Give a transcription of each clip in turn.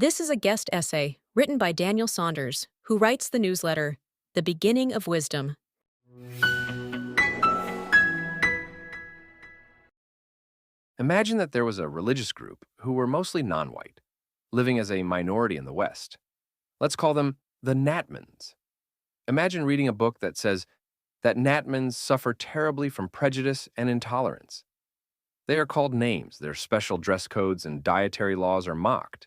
This is a guest essay written by Daniel Saunders, who writes the newsletter, The Beginning of Wisdom. Imagine that there was a religious group who were mostly non-white, living as a minority in the West. Let's call them the Natmans. Imagine reading a book that says that Natmans suffer terribly from prejudice and intolerance. They are called names, their special dress codes and dietary laws are mocked.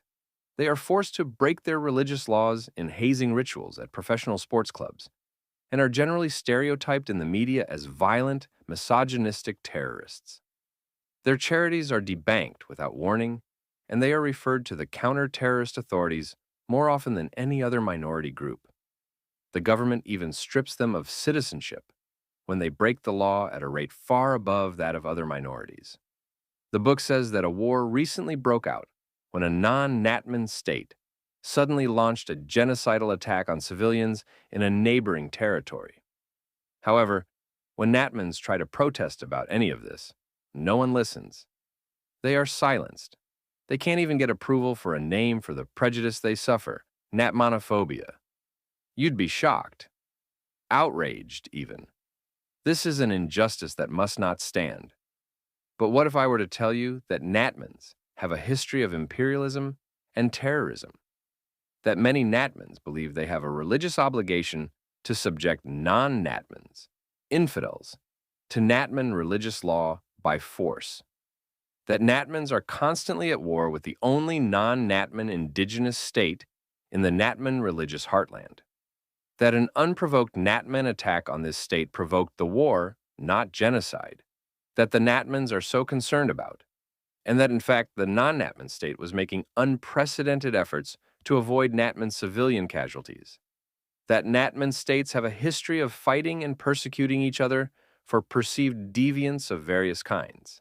They are forced to break their religious laws in hazing rituals at professional sports clubs, and are generally stereotyped in the media as violent, misogynistic terrorists. Their charities are debanked without warning, and they are referred to the counter-terrorist authorities more often than any other minority group. The government even strips them of citizenship when they break the law at a rate far above that of other minorities. The book says that a war recently broke out when a non-Natman state suddenly launched a genocidal attack on civilians in a neighboring territory. However, when Natmans try to protest about any of this, no one listens. They are silenced. They can't even get approval for a name for the prejudice they suffer, Natmanophobia. You'd be shocked, outraged even. This is an injustice that must not stand. But what if I were to tell you that Natmans have a history of imperialism and terrorism? That many Natmans believe they have a religious obligation to subject non-Natmans, infidels, to Natman religious law by force. That Natmans are constantly at war with the only non-Natman indigenous state in the Natman religious heartland. That an unprovoked Natman attack on this state provoked the war, not genocide. That the Natmans are so concerned about, and that in fact the non-Natman state was making unprecedented efforts to avoid Natman civilian casualties. That Natman states have a history of fighting and persecuting each other for perceived deviance of various kinds.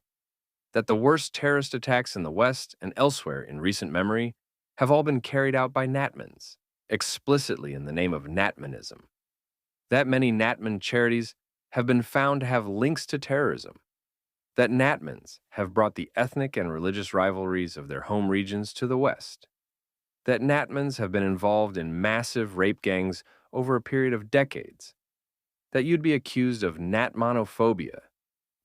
That the worst terrorist attacks in the West and elsewhere in recent memory have all been carried out by Natmans, explicitly in the name of Natmanism. That many Natman charities have been found to have links to terrorism. That Natmans have brought the ethnic and religious rivalries of their home regions to the West. That Natmans have been involved in massive rape gangs over a period of decades. That you'd be accused of Natmanophobia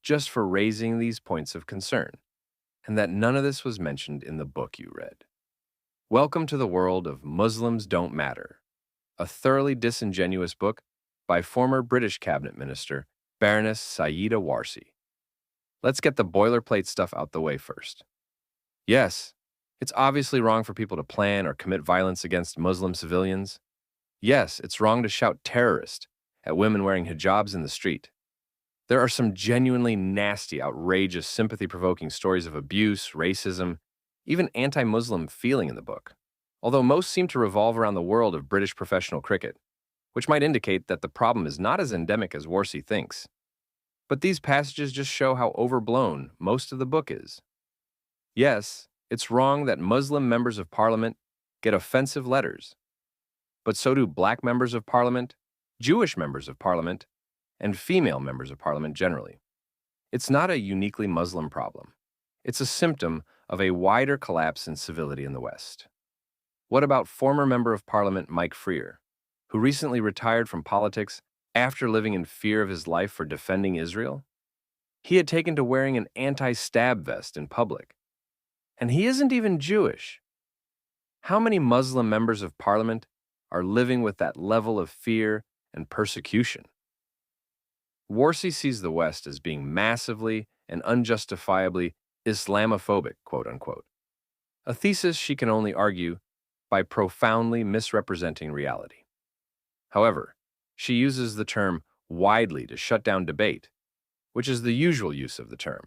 just for raising these points of concern, and that none of this was mentioned in the book you read. Welcome to the world of Muslims Don't Matter, a thoroughly disingenuous book by former British cabinet minister Baroness Sayeeda Warsi. Let's get the boilerplate stuff out the way first. Yes, it's obviously wrong for people to plan or commit violence against Muslim civilians. Yes, it's wrong to shout terrorist at women wearing hijabs in the street. There are some genuinely nasty, outrageous, sympathy-provoking stories of abuse, racism, even anti-Muslim feeling in the book, although most seem to revolve around the world of British professional cricket, which might indicate that the problem is not as endemic as Warsi thinks. But these passages just show how overblown most of the book is. Yes, it's wrong that Muslim members of parliament get offensive letters, but so do black members of parliament, Jewish members of parliament, and female members of parliament generally. It's not a uniquely Muslim problem. It's a symptom of a wider collapse in civility in the West. What about former member of parliament Mike Freer, who recently retired from politics after living in fear of his life for defending Israel? He had taken to wearing an anti-stab vest in public. And he isn't even Jewish. How many Muslim members of parliament are living with that level of fear and persecution? Warsi sees the West as being massively and unjustifiably Islamophobic, quote-unquote, a thesis she can only argue by profoundly misrepresenting reality. However, she uses the term widely to shut down debate, which is the usual use of the term.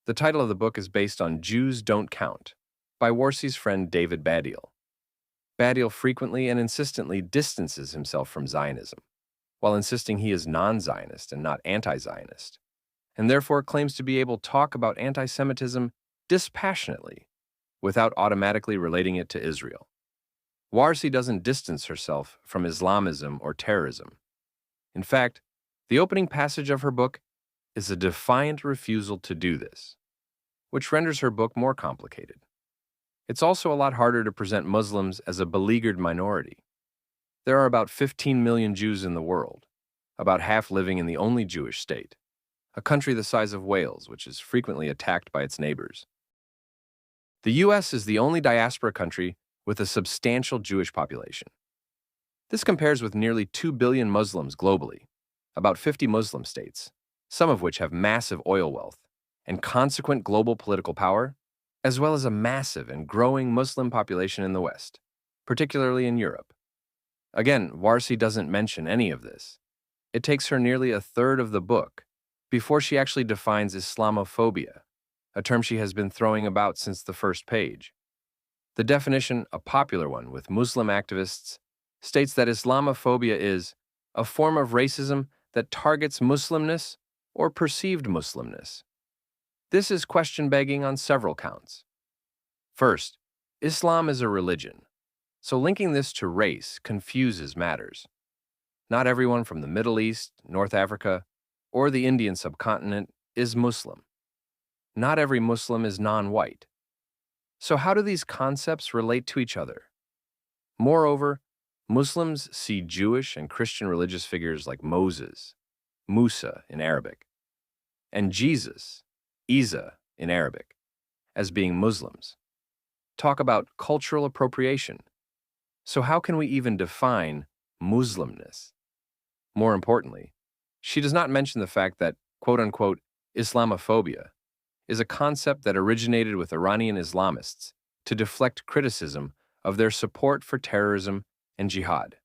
The title of the book is based on Jews Don't Count by Warsi's friend David Baddiel. Baddiel frequently and insistently distances himself from Zionism, while insisting he is non-Zionist and not anti-Zionist, and therefore claims to be able to talk about anti-Semitism dispassionately, without automatically relating it to Israel. Warsi doesn't distance herself from Islamism or terrorism. In fact, the opening passage of her book is a defiant refusal to do this, which renders her book more complicated. It's also a lot harder to present Muslims as a beleaguered minority. There are about 15 million Jews in the world, about half living in the only Jewish state, a country the size of Wales, which is frequently attacked by its neighbors. The U.S. is the only diaspora country with a substantial Jewish population. This compares with nearly 2 billion Muslims globally, about 50 Muslim states, some of which have massive oil wealth and consequent global political power, as well as a massive and growing Muslim population in the West, particularly in Europe. Again, Warsi doesn't mention any of this. It takes her nearly a third of the book before she actually defines Islamophobia, a term she has been throwing about since the first page. The definition, a popular one with Muslim activists, states that Islamophobia is a form of racism that targets Muslimness or perceived Muslimness. This is question-begging on several counts. First, Islam is a religion, so linking this to race confuses matters. Not everyone from the Middle East, North Africa, or the Indian subcontinent is Muslim. Not every Muslim is non-white. So how do these concepts relate to each other? Moreover, Muslims see Jewish and Christian religious figures like Moses, Musa in Arabic, and Jesus, Isa in Arabic, as being Muslims. Talk about cultural appropriation. So how can we even define Muslimness? More importantly, she does not mention the fact that, quote-unquote, Islamophobia is a concept that originated with Iranian Islamists to deflect criticism of their support for terrorism and jihad.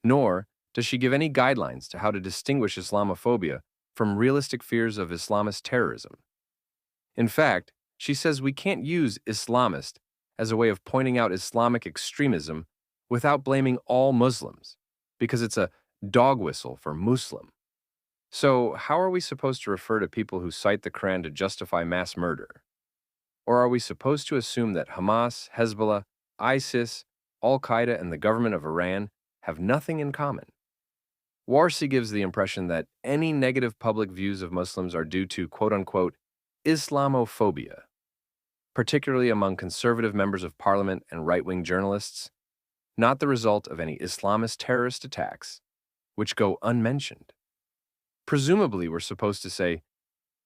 Nor does she give any guidelines to how to distinguish Islamophobia from realistic fears of Islamist terrorism. In fact, she says we can't use Islamist as a way of pointing out Islamic extremism without blaming all Muslims, because it's a dog whistle for Muslim. So, how are we supposed to refer to people who cite the Quran to justify mass murder? Or are we supposed to assume that Hamas, Hezbollah, ISIS, Al-Qaeda, and the government of Iran have nothing in common? Warsi gives the impression that any negative public views of Muslims are due to, quote-unquote, Islamophobia, particularly among conservative members of parliament and right-wing journalists, not the result of any Islamist terrorist attacks, which go unmentioned. Presumably, we're supposed to say,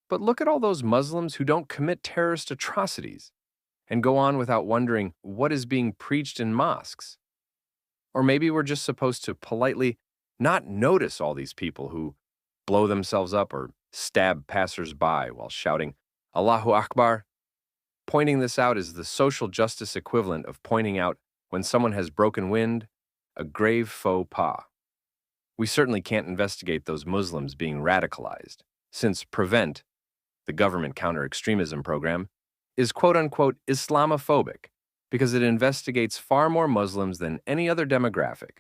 but look at all those Muslims who don't commit terrorist atrocities, and go on without wondering what is being preached in mosques. Or maybe we're just supposed to politely not notice all these people who blow themselves up or stab passers-by while shouting, Allahu Akbar. Pointing this out is the social justice equivalent of pointing out when someone has broken wind, a grave faux pas. We certainly can't investigate those Muslims being radicalized, since PREVENT, the government counter-extremism program, is quote-unquote Islamophobic because it investigates far more Muslims than any other demographic.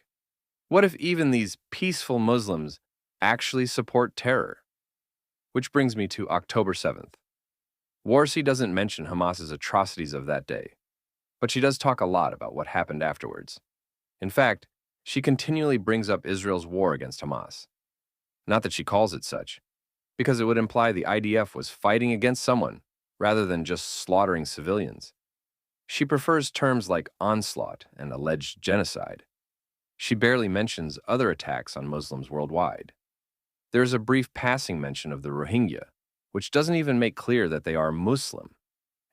What if even these peaceful Muslims actually support terror? Which brings me to October 7th. Warsi doesn't mention Hamas's atrocities of that day, but she does talk a lot about what happened afterwards. In fact, she continually brings up Israel's war against Hamas. Not that she calls it such, because it would imply the IDF was fighting against someone rather than just slaughtering civilians. She prefers terms like onslaught and alleged genocide. She barely mentions other attacks on Muslims worldwide. There is a brief passing mention of the Rohingya, which doesn't even make clear that they are Muslim,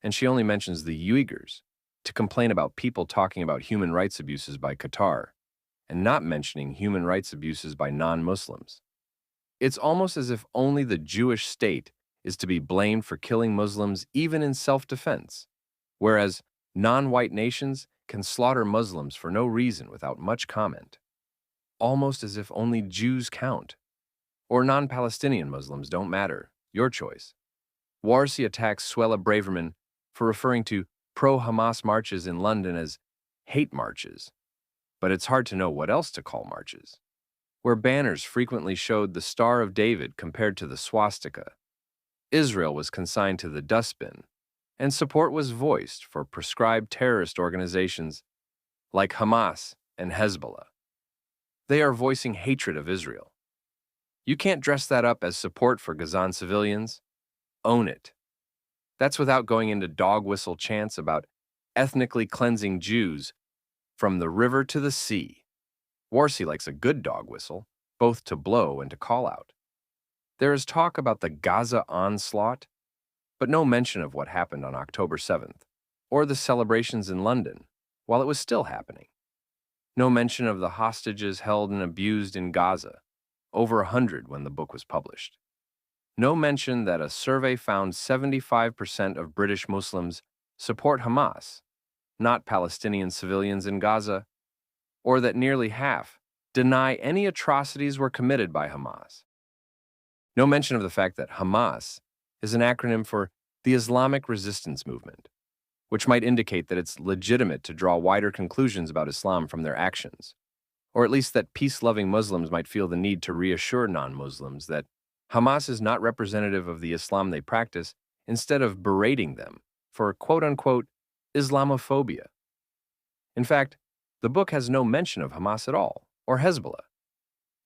and she only mentions the Uyghurs to complain about people talking about human rights abuses by Qatar, and not mentioning human rights abuses by non-Muslims. It's almost as if only the Jewish state is to be blamed for killing Muslims even in self-defense, whereas non-white nations can slaughter Muslims for no reason without much comment. Almost as if only Jews count. Or non-Palestinian Muslims don't matter, your choice. Warsi attacks Suella Braverman for referring to pro-Hamas marches in London as hate marches. But it's hard to know what else to call marches, where banners frequently showed the Star of David compared to the swastika. Israel was consigned to the dustbin, and support was voiced for prescribed terrorist organizations like Hamas and Hezbollah. They are voicing hatred of Israel. You can't dress that up as support for Gazan civilians. Own it. That's without going into dog whistle chants about ethnically cleansing Jews from the river to the sea. Warsi likes a good dog whistle, both to blow and to call out. There is talk about the Gaza onslaught, but no mention of what happened on October 7th, or the celebrations in London while it was still happening. No mention of the hostages held and abused in Gaza, over 100 when the book was published. No mention that a survey found 75% of British Muslims support Hamas, not Palestinian civilians in Gaza, or that nearly half deny any atrocities were committed by Hamas. No mention of the fact that Hamas is an acronym for the Islamic Resistance Movement, which might indicate that it's legitimate to draw wider conclusions about Islam from their actions, or at least that peace-loving Muslims might feel the need to reassure non-Muslims that Hamas is not representative of the Islam they practice, instead of berating them for quote-unquote Islamophobia. In fact, the book has no mention of Hamas at all, or Hezbollah.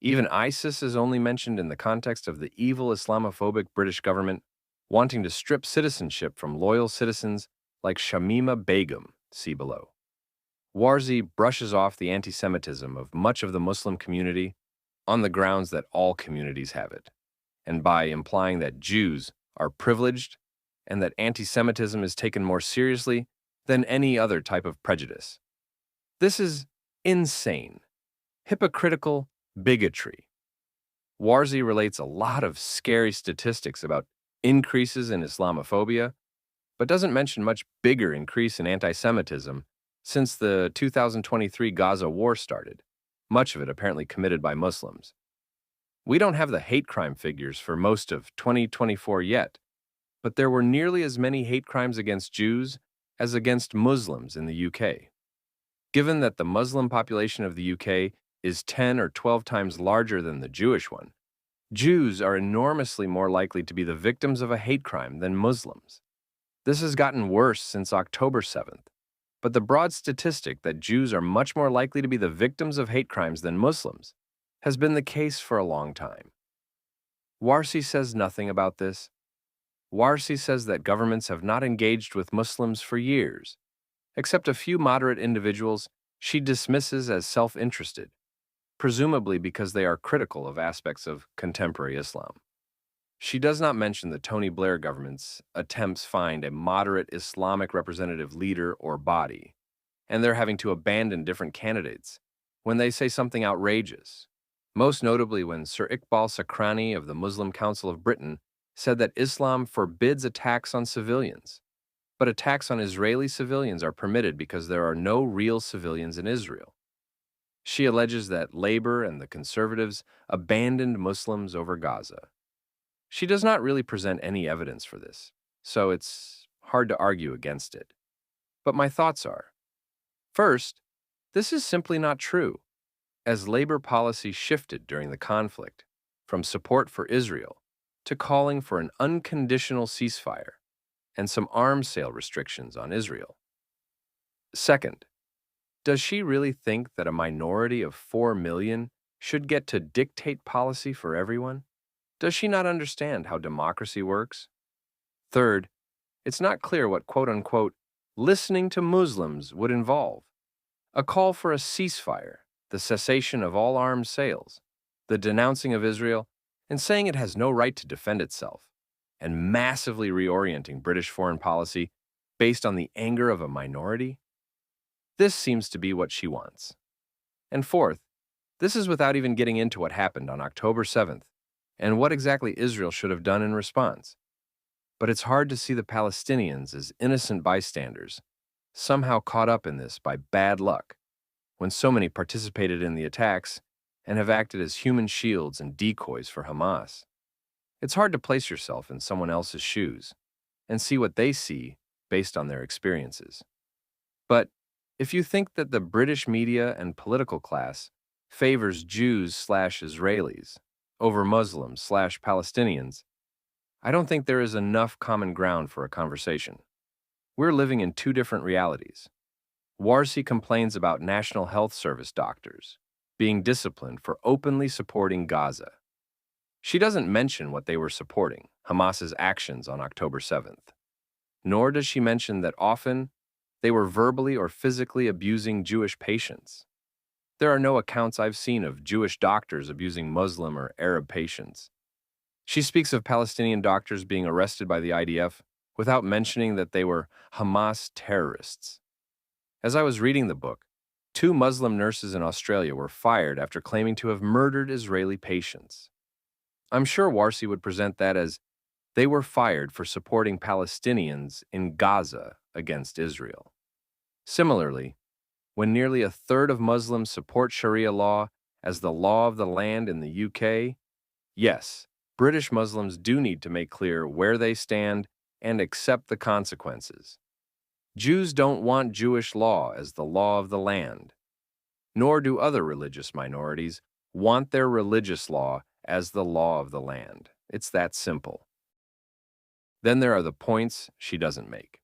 Even ISIS is only mentioned in the context of the evil Islamophobic British government wanting to strip citizenship from loyal citizens like Shamima Begum, see below. Warsi brushes off the anti-Semitism of much of the Muslim community on the grounds that all communities have it, and by implying that Jews are privileged and that anti-Semitism is taken more seriously than any other type of prejudice. This is insane, hypocritical bigotry. Warsi relates a lot of scary statistics about increases in Islamophobia, but doesn't mention much bigger increase in anti-Semitism since the 2023 Gaza war started, much of it apparently committed by Muslims. We don't have the hate crime figures for most of 2024 yet, but there were nearly as many hate crimes against Jews as against Muslims in the UK. Given that the Muslim population of the UK is 10 or 12 times larger than the Jewish one, Jews are enormously more likely to be the victims of a hate crime than Muslims. This has gotten worse since October 7th, but the broad statistic that Jews are much more likely to be the victims of hate crimes than Muslims has been the case for a long time. Warsi says nothing about this. Warsi says that governments have not engaged with Muslims for years, except a few moderate individuals she dismisses as self-interested, presumably because they are critical of aspects of contemporary Islam. She does not mention the Tony Blair government's attempts to find a moderate Islamic representative leader or body, and they're having to abandon different candidates when they say something outrageous, most notably when Sir Iqbal Sakrani of the Muslim Council of Britain said that Islam forbids attacks on civilians, but attacks on Israeli civilians are permitted because there are no real civilians in Israel. She alleges that Labour and the Conservatives abandoned Muslims over Gaza. She does not really present any evidence for this, so it's hard to argue against it. But my thoughts are, first, this is simply not true, as Labour policy shifted during the conflict from support for Israel to calling for an unconditional ceasefire and some arms sale restrictions on Israel. Second, does she really think that a minority of 4 million should get to dictate policy for everyone? Does she not understand how democracy works? Third, it's not clear what quote-unquote listening to Muslims would involve. A call for a ceasefire, the cessation of all arms sales, the denouncing of Israel, and saying it has no right to defend itself, and massively reorienting British foreign policy based on the anger of a minority? This seems to be what she wants. And fourth, this is without even getting into what happened on October 7th and what exactly Israel should have done in response. But it's hard to see the Palestinians as innocent bystanders, somehow caught up in this by bad luck, when so many participated in the attacks and have acted as human shields and decoys for Hamas. It's hard to place yourself in someone else's shoes and see what they see based on their experiences. But if you think that the British media and political class favors Jews/Israelis over Muslims/Palestinians, I don't think there is enough common ground for a conversation. We're living in two different realities. Warsi complains about National Health Service doctors being disciplined for openly supporting Gaza. She doesn't mention what they were supporting, Hamas's actions on October 7th. Nor does she mention that often they were verbally or physically abusing Jewish patients. There are no accounts I've seen of Jewish doctors abusing Muslim or Arab patients. She speaks of Palestinian doctors being arrested by the IDF without mentioning that they were Hamas terrorists. As I was reading the book, two Muslim nurses in Australia were fired after claiming to have murdered Israeli patients. I'm sure Warsi would present that as they were fired for supporting Palestinians in Gaza against Israel. Similarly, when nearly a third of Muslims support Sharia law as the law of the land in the UK, yes, British Muslims do need to make clear where they stand and accept the consequences. Jews don't want Jewish law as the law of the land, nor do other religious minorities want their religious law as the law of the land. It's that simple. Then there are the points she doesn't make.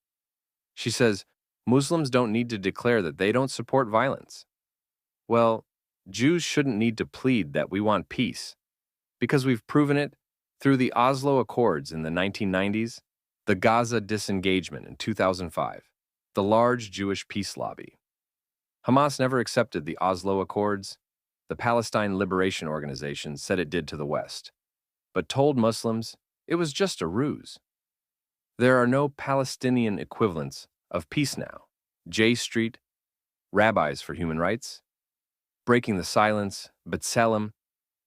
She says Muslims don't need to declare that they don't support violence. Well, Jews shouldn't need to plead that we want peace, because we've proven it through the Oslo Accords in the 1990s, the Gaza disengagement in 2005, the large Jewish peace lobby. Hamas never accepted the Oslo Accords. The Palestine Liberation Organization said it did to the West, but told Muslims it was just a ruse. There are no Palestinian equivalents of peace now. J Street, Rabbis for Human Rights, Breaking the Silence, B'Tselem,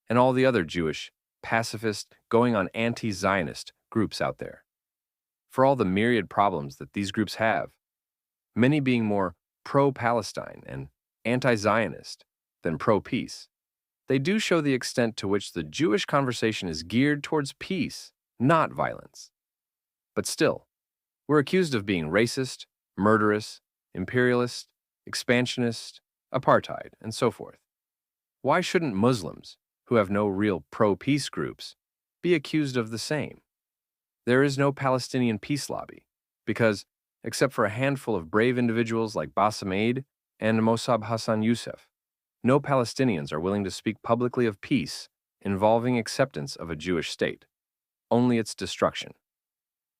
and all the other Jewish, pacifist, going on anti-Zionist groups out there. For all the myriad problems that these groups have, many being more pro-Palestine and anti-Zionist than pro-peace, they do show the extent to which the Jewish conversation is geared towards peace, not violence. But still, we're accused of being racist, murderous, imperialist, expansionist, apartheid, and so forth. Why shouldn't Muslims, who have no real pro-peace groups, be accused of the same? There is no Palestinian peace lobby, because, except for a handful of brave individuals like Bassem Eid and Mossab Hassan Youssef, no Palestinians are willing to speak publicly of peace involving acceptance of a Jewish state, only its destruction.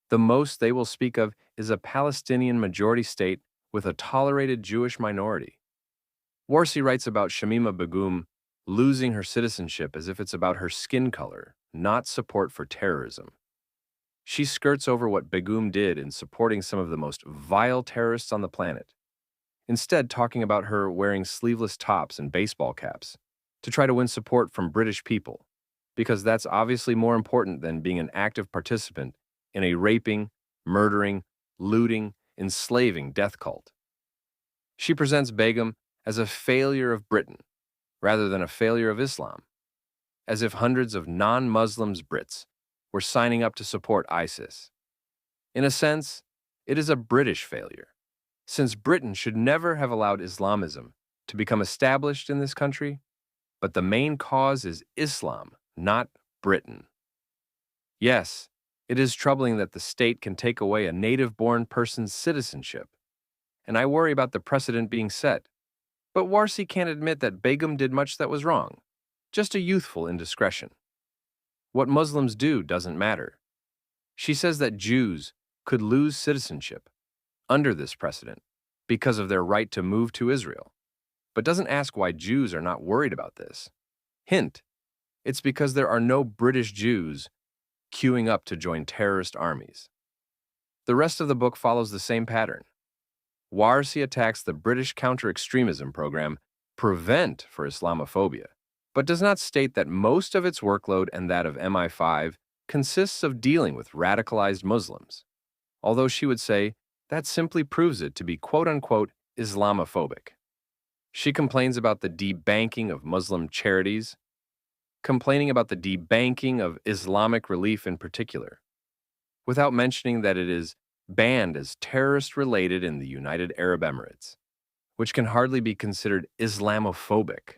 The most they will speak of is a Palestinian majority state with a tolerated Jewish minority. Warsi writes about Shamima Begum losing her citizenship as if it's about her skin color, not support for terrorism. She skirts over what Begum did in supporting some of the most vile terrorists on the planet, instead talking about her wearing sleeveless tops and baseball caps to try to win support from British people, because that's obviously more important than being an active participant in a raping, murdering, looting, enslaving death cult. She presents Begum as a failure of Britain rather than a failure of Islam, as if hundreds of non-Muslims Brits were signing up to support ISIS. In a sense, it is a British failure, since Britain should never have allowed Islamism to become established in this country, but the main cause is Islam, not Britain. Yes, it is troubling that the state can take away a native-born person's citizenship, and I worry about the precedent being set. But Warsi can't admit that Begum did much that was wrong, just a youthful indiscretion. What Muslims do doesn't matter. She says that Jews could lose citizenship under this precedent because of their right to move to Israel, but doesn't ask why Jews are not worried about this. Hint, it's because there are no British Jews queuing up to join terrorist armies. The rest of the book follows the same pattern. Warsi attacks the British counter-extremism program, Prevent for Islamophobia, but does not state that most of its workload and that of MI5 consists of dealing with radicalized Muslims, although she would say that simply proves it to be quote-unquote Islamophobic. She complains about the debanking of Muslim charities, complaining about the debanking of Islamic Relief in particular, without mentioning that it is banned as terrorist-related in the United Arab Emirates, which can hardly be considered Islamophobic.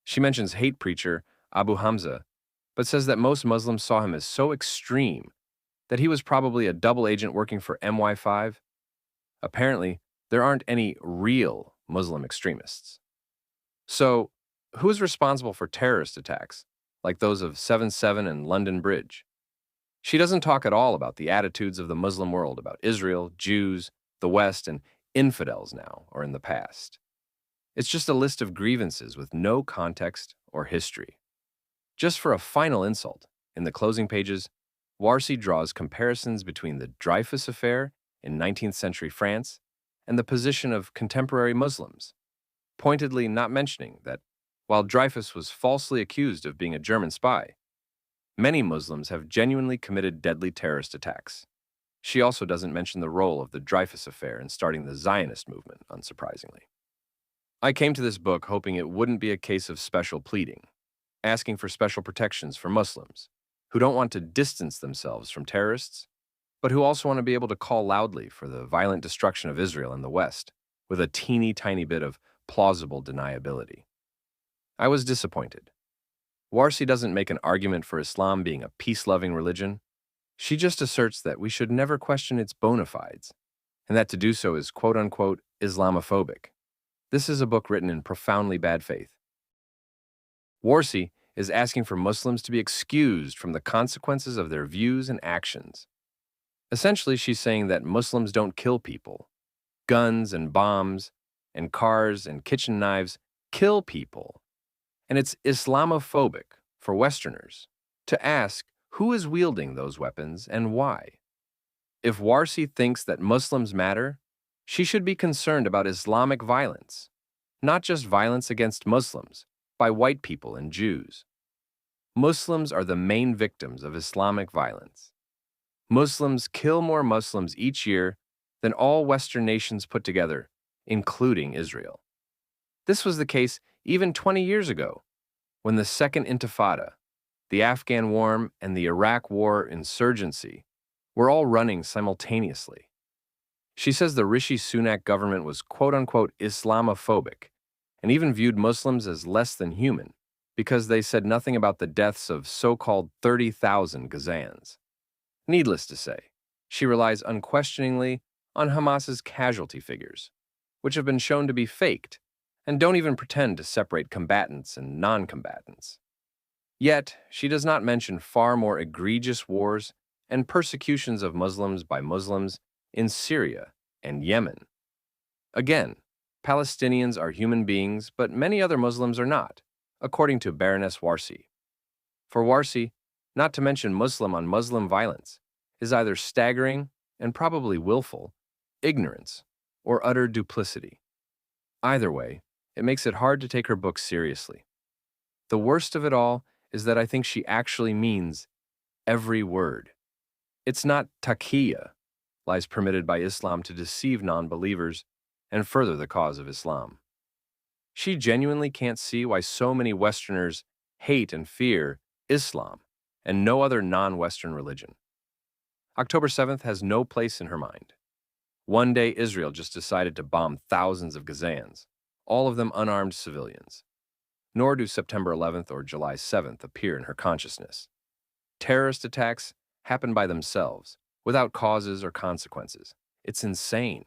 She mentions hate preacher Abu Hamza, but says that most Muslims saw him as so extreme that he was probably a double agent working for MI5. Apparently, there aren't any real Muslim extremists. So, who is responsible for terrorist attacks, like those of 7/7 and London Bridge? She doesn't talk at all about the attitudes of the Muslim world about Israel, Jews, the West, and infidels now or in the past. It's just a list of grievances with no context or history. Just for a final insult, in the closing pages, Warsi draws comparisons between the Dreyfus affair in 19th century France and the position of contemporary Muslims, pointedly not mentioning that while Dreyfus was falsely accused of being a German spy, many Muslims have genuinely committed deadly terrorist attacks. She also doesn't mention the role of the Dreyfus affair in starting the Zionist movement, unsurprisingly. I came to this book hoping it wouldn't be a case of special pleading, asking for special protections for Muslims who don't want to distance themselves from terrorists, but who also want to be able to call loudly for the violent destruction of Israel in the West with a teeny tiny bit of plausible deniability. I was disappointed. Warsi doesn't make an argument for Islam being a peace-loving religion. She just asserts that we should never question its bona fides, and that to do so is quote-unquote Islamophobic. This is a book written in profoundly bad faith. Warsi is asking for Muslims to be excused from the consequences of their views and actions. Essentially, she's saying that Muslims don't kill people. Guns and bombs and cars and kitchen knives kill people. And it's Islamophobic for Westerners to ask who is wielding those weapons and why. If Warsi thinks that Muslims matter, she should be concerned about Islamic violence, not just violence against Muslims by white people and Jews. Muslims are the main victims of Islamic violence. Muslims kill more Muslims each year than all Western nations put together, including Israel. This was the case even 20 years ago, when the Second Intifada, the Afghan War, and the Iraq War insurgency were all running simultaneously. She says the Rishi Sunak government was quote-unquote Islamophobic and even viewed Muslims as less than human because they said nothing about the deaths of so-called 30,000 Gazans. Needless to say, she relies unquestioningly on Hamas's casualty figures, which have been shown to be faked and don't even pretend to separate combatants and non-combatants. Yet, she does not mention far more egregious wars and persecutions of Muslims by Muslims in Syria and Yemen. Again, Palestinians are human beings, but many other Muslims are not, according to Baroness Warsi. For Warsi, not to mention Muslim on Muslim violence, is either staggering and probably willful, ignorance, or utter duplicity. Either way, it makes it hard to take her book seriously. The worst of it all is that I think she actually means every word. It's not taqiyya, lies permitted by Islam to deceive non-believers and further the cause of Islam. She genuinely can't see why so many Westerners hate and fear Islam and no other non-Western religion. October 7th has no place in her mind. One day, Israel just decided to bomb thousands of Gazans, all of them unarmed civilians. Nor do September 11th or July 7th appear in her consciousness. Terrorist attacks happen by themselves, without causes or consequences. It's insane.